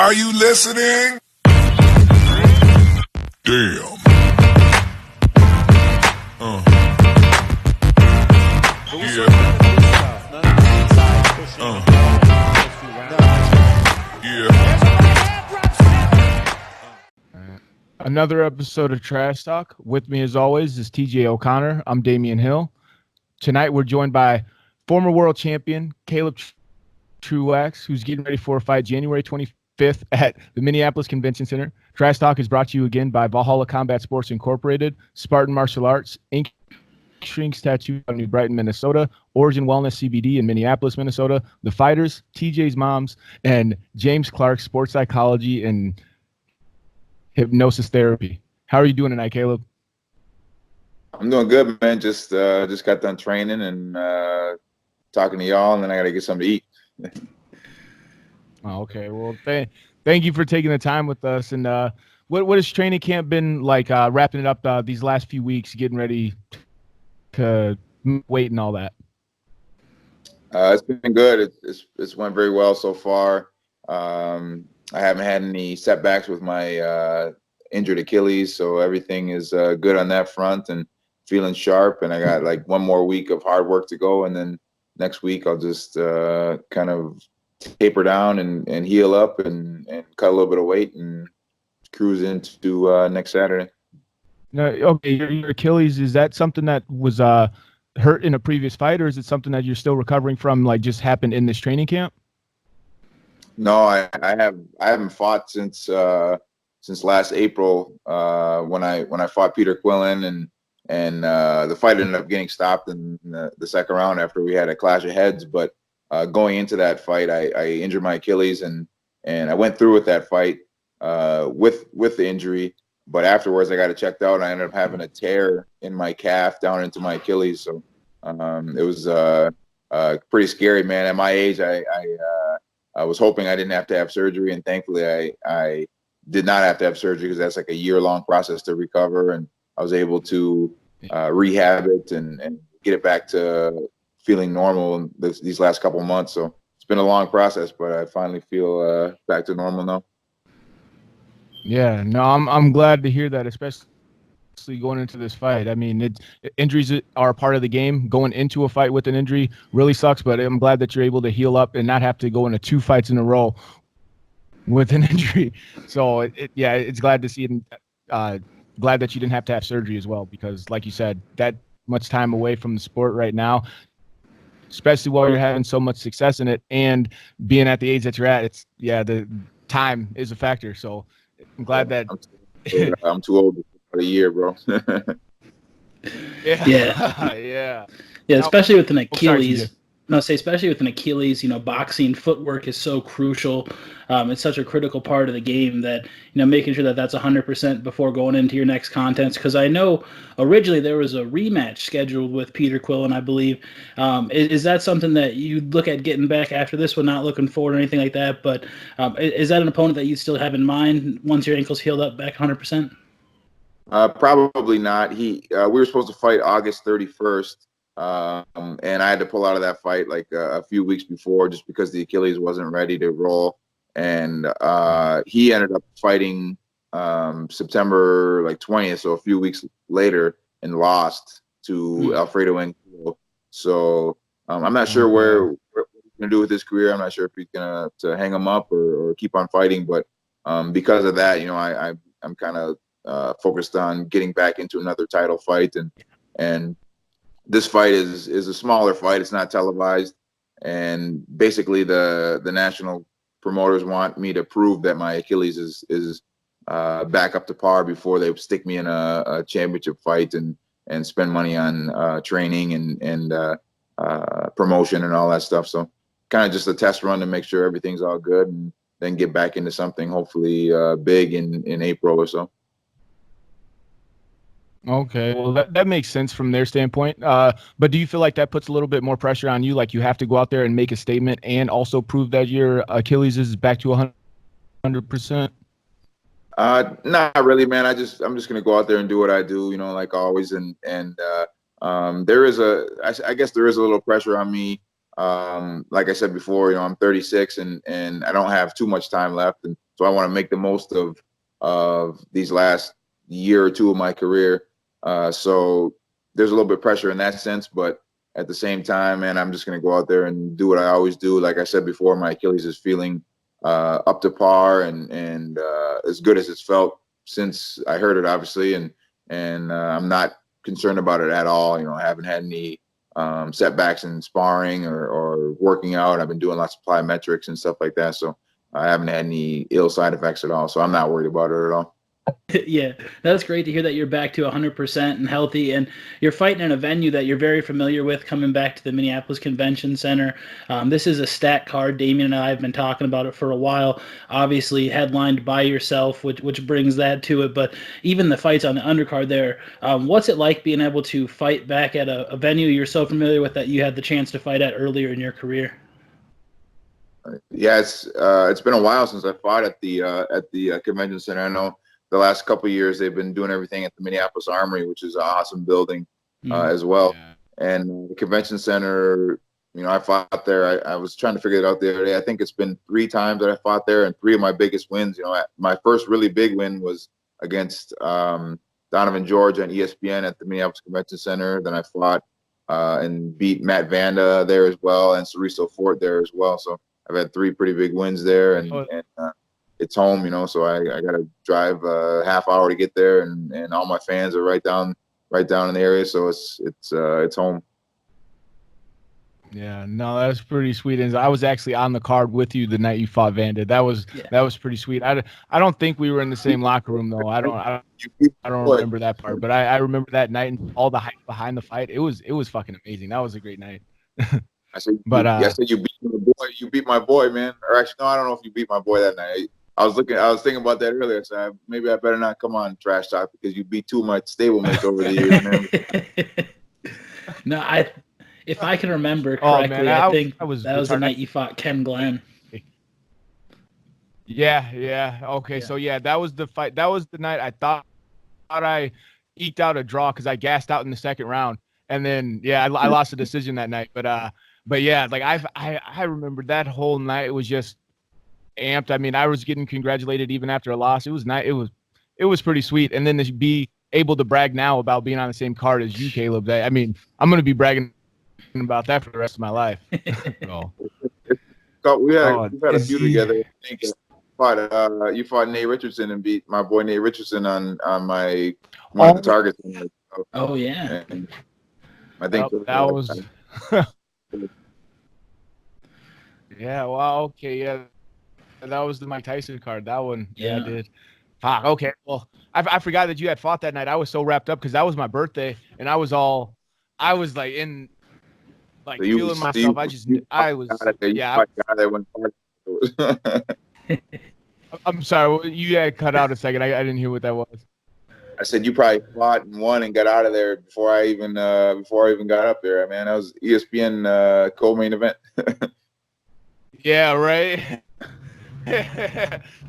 Are you listening? Damn. Yeah. Another episode of Trash Talk. With me, as always, is TJ O'Connor. I'm Damian Hill. Tonight, we're joined by former world champion Caleb Truax, who's getting ready for a fight January 25th at the Minneapolis Convention Center. Trash Talk is brought to you again by Valhalla Combat Sports Incorporated, Spartan Martial Arts, Ink Shrinks Tattoo of New Brighton, Minnesota, Origin Wellness CBD in Minneapolis, Minnesota, The Fighters, TJ's Moms, and James Clark Sports Psychology and Hypnosis Therapy. How are you doing tonight, Caleb? I'm doing good, man. Just got done training and talking to y'all, and then I got to get something to eat. Oh, okay. Well, thank you for taking the time with us. And what has training camp been like? Wrapping it up these last few weeks, getting ready to wait and all that. It's been good. It's went very well so far. I haven't had any setbacks with my injured Achilles, so everything is good on that front and feeling sharp. And I got like one more week of hard work to go, and then next week I'll just kind of taper down and heal up and cut a little bit of weight and cruise into next Saturday. No, okay, your Achilles, is that something that was hurt in a previous fight, or is it something that you're still recovering from, like just happened in this training camp? No, I haven't fought since last April when I fought Peter Quillen, and the fight ended up getting stopped in the second round after we had a clash of heads. But going into that fight, I injured my Achilles and I went through with that fight with the injury. But afterwards, I got it checked out, and I ended up having a tear in my calf down into my Achilles. So it was pretty scary, man. At my age, I was hoping I didn't have to have surgery, and thankfully I did not have to have surgery, because that's like a year-long process to recover, and I was able to rehab it and get it back to feeling normal these last couple of months. So it's been a long process, but I finally feel back to normal now. Yeah, no, I'm glad to hear that, especially going into this fight. I mean, injuries are a part of the game. Going into a fight with an injury really sucks, but I'm glad that you're able to heal up and not have to go into 2 fights in a row with an injury. So it's glad to see it. Glad that you didn't have to have surgery as well, because like you said, that much time away from the sport right now, especially while you're having so much success in it and being at the age that you're at, the time is a factor. So I'm glad that I'm too old for a year, bro. Yeah. Especially with an Achilles. Especially with an Achilles, boxing footwork is so crucial. It's such a critical part of the game that, making sure that that's 100% before going into your next contest. Because I know originally there was a rematch scheduled with Peter Quillen, I believe. Is that something that you look at getting back after this one? Not looking forward or anything like that, but is that an opponent that you still have in mind once your ankle's healed up back 100%? Probably not. We were supposed to fight August 31st. And I had to pull out of that fight like a few weeks before, just because the Achilles wasn't ready to roll. And he ended up fighting September like 20th, so a few weeks later, and lost to Alfredo Angulo. So I'm not sure what he's gonna do with his career. I'm not sure if he's gonna hang him up or keep on fighting. But because of that, I'm kind of focused on getting back into another title fight, and this fight is a smaller fight. It's not televised, and basically the national promoters want me to prove that my Achilles is back up to par before they stick me in a championship fight and spend money on training and promotion and all that stuff. So kind of just a test run to make sure everything's all good, and then get back into something hopefully big in April or so. Okay, well that makes sense from their standpoint. But do you feel like that puts a little bit more pressure on you? Like you have to go out there and make a statement and also prove that your Achilles is back to 100%? Not really, man. I'm just gonna go out there and do what I do, like always. And I guess there is a little pressure on me Like I said before, I'm 36 and I don't have too much time left, and so I want to make the most of these last year or two of my career. So there's a little bit of pressure in that sense, but at the same time, man, I'm just gonna go out there and do what I always do. Like I said before, my Achilles is feeling up to par and as good as it's felt since I heard it, obviously, and I'm not concerned about it at all. I haven't had any setbacks in sparring or working out. I've been doing lots of plyometrics and stuff like that, so I haven't had any ill side effects at all. So I'm not worried about it at all. Yeah, that's great to hear that you're back to 100% and healthy, and you're fighting in a venue that you're very familiar with, coming back to the Minneapolis Convention Center. This is a stacked card. Damien and I have been talking about it for a while. Obviously, headlined by yourself, which brings that to it. But even the fights on the undercard there, what's it like being able to fight back at a venue you're so familiar with that you had the chance to fight at earlier in your career? Yeah, it's been a while since I fought at the convention center. I know the last couple of years they've been doing everything at the Minneapolis Armory, which is an awesome building as well. Yeah. And the convention center, I fought there. I was trying to figure it out the other day. I think it's been 3 times that I fought there, and 3 of my biggest wins. My first really big win was against Donovan George on ESPN at the Minneapolis Convention Center. Then I fought and beat Matt Vander there as well, and Ceriso Fort there as well. So I've had 3 pretty big wins there, and it's home, so I got to drive a half hour to get there, and all my fans are right down in the area, so it's home. Yeah, no, that's pretty sweet. And I was actually on the card with you the night you fought Vander. That was pretty sweet. I don't think we were in the same locker room though. I don't remember that part, but I remember that night and all the hype behind the fight. It was fucking amazing. That was a great night. I said, you beat my boy. You beat my boy, man. Or actually, no, I don't know if you beat my boy that night. I was thinking about that earlier. So maybe I better not come on Trash Talk because you beat 2 of my stablemates over the years, man. No, if I can remember correctly, I think that was the night you fought Ken Glenn. Yeah. Okay, so that was the fight. That was the night I thought I eked out a draw because I gassed out in the second round, and then I lost a decision that night. But yeah, like I remember that whole night. It was just amped. I mean, I was getting congratulated even after a loss. It was nice. It was pretty sweet. And then to be able to brag now about being on the same card as you, Caleb. I mean, I'm going to be bragging about that for the rest of my life. We've had a few together. I think you fought Nate Richardson and beat my boy Nate Richardson on my one of the targets. Oh yeah. And I think that was. Yeah. Well. Okay. Yeah. That was the Mike Tyson card. That one. Yeah, I did. Okay. Well, I forgot that you had fought that night. I was so wrapped up because that was my birthday, and I was like feeling myself. I'm sorry. You had cut out a second. I didn't hear what that was. I said you probably fought and won and got out of there before I even got up there, man. That was ESPN co-main event. Yeah. Right.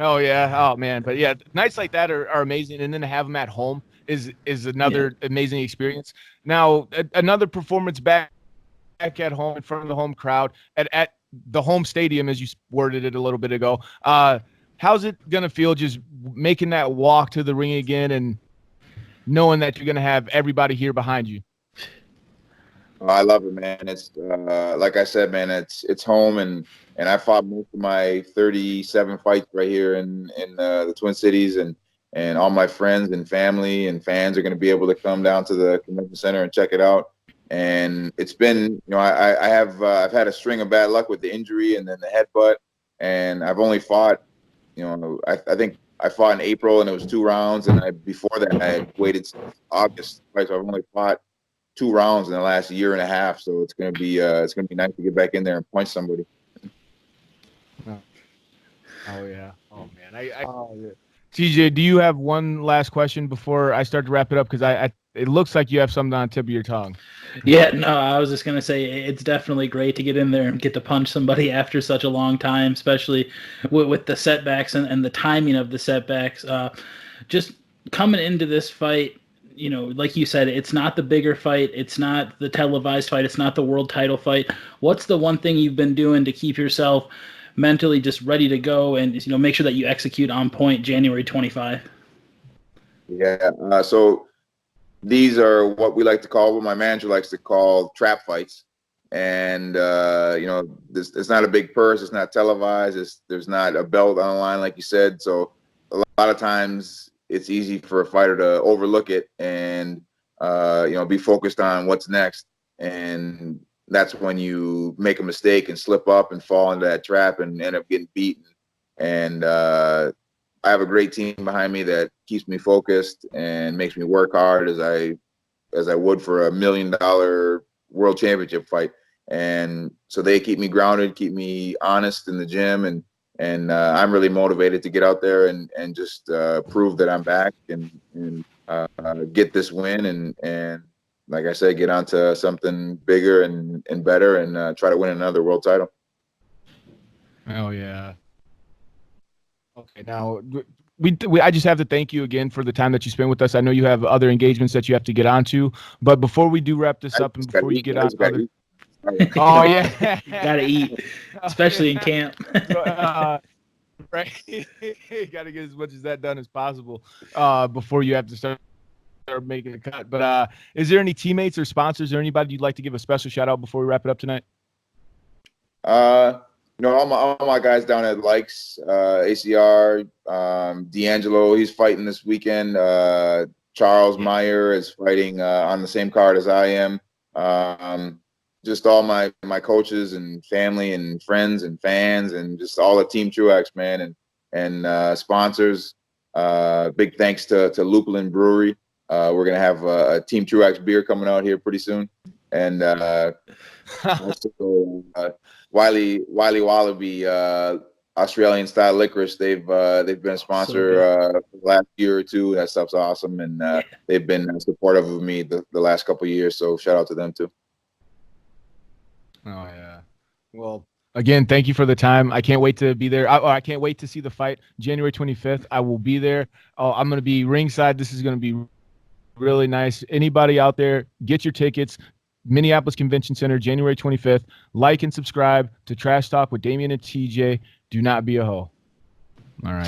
Oh yeah. Oh man. But yeah, nights like that are amazing, and then to have them at home is another amazing experience. Now another performance back at home in front of the home crowd at the home stadium, as you worded it a little bit ago. How's it gonna feel just making that walk to the ring again and knowing that you're gonna have everybody here behind you? I love it, man. It's like I said, man. It's home, and I fought most of my 37 fights right here in the Twin Cities, and all my friends and family and fans are going to be able to come down to the convention center and check it out. And it's been, I've had a string of bad luck with the injury and then the headbutt, and I've only fought, I think I fought in April and it was 2 rounds, and before that I had waited since August, right? So I've only fought 2 rounds in the last year and a half, so it's gonna be nice to get back in there and punch somebody. Oh yeah. Oh man. TJ, do you have one last question before I start to wrap it up? Because it looks like you have something on the tip of your tongue. Yeah, no, I was just gonna say it's definitely great to get in there and get to punch somebody after such a long time, especially with the setbacks and the timing of the setbacks. Just coming into this fight, like you said, it's not the bigger fight. It's not the televised fight. It's not the world title fight. What's the one thing you've been doing to keep yourself mentally just ready to go and, make sure that you execute on point January 25? Yeah. So these are what my manager likes to call trap fights. And, it's not a big purse. It's not televised. There's not a belt on the line, like you said. So a lot of times it's easy for a fighter to overlook it and, be focused on what's next. And that's when you make a mistake and slip up and fall into that trap and end up getting beaten. And I have a great team behind me that keeps me focused and makes me work hard as I would for $1 million world championship fight. And so they keep me grounded, keep me honest in the gym, and I'm really motivated to get out there and just prove that I'm back and get this win and like I said, get onto something bigger and better and try to win another world title. Oh yeah. Okay, now I just have to thank you again for the time that you spent with us. I know you have other engagements that you have to get onto, but before we do wrap this up and before you get on other. Oh yeah, gotta eat, especially in camp. Right, got to get as much as that done as possible before you have to start making a cut. But is there any teammates or sponsors or anybody you'd like to give a special shout out before we wrap it up tonight? All my guys down at Likes, ACR, D'Angelo, he's fighting this weekend. Charles Meyer is fighting on the same card as I am. Just all my coaches and family and friends and fans and just all the Team Truax, man, and sponsors. Big thanks to Lupulin Brewery. We're gonna have a Team Truax beer coming out here pretty soon, and also Wiley Wallaby Australian style licorice. They've been a sponsor for the last year or two. That stuff's awesome, and they've been supportive of me the last couple of years. So shout out to them too. Oh yeah. Well, again, thank you for the time. I can't wait to be there. I can't wait to see the fight January 25th. I will be there. I'm going to be ringside. This is going to be really nice. Anybody out there, get your tickets. Minneapolis Convention Center, January 25th. Like and subscribe to Trash Talk with Damian and TJ. Do not be a hoe. All right.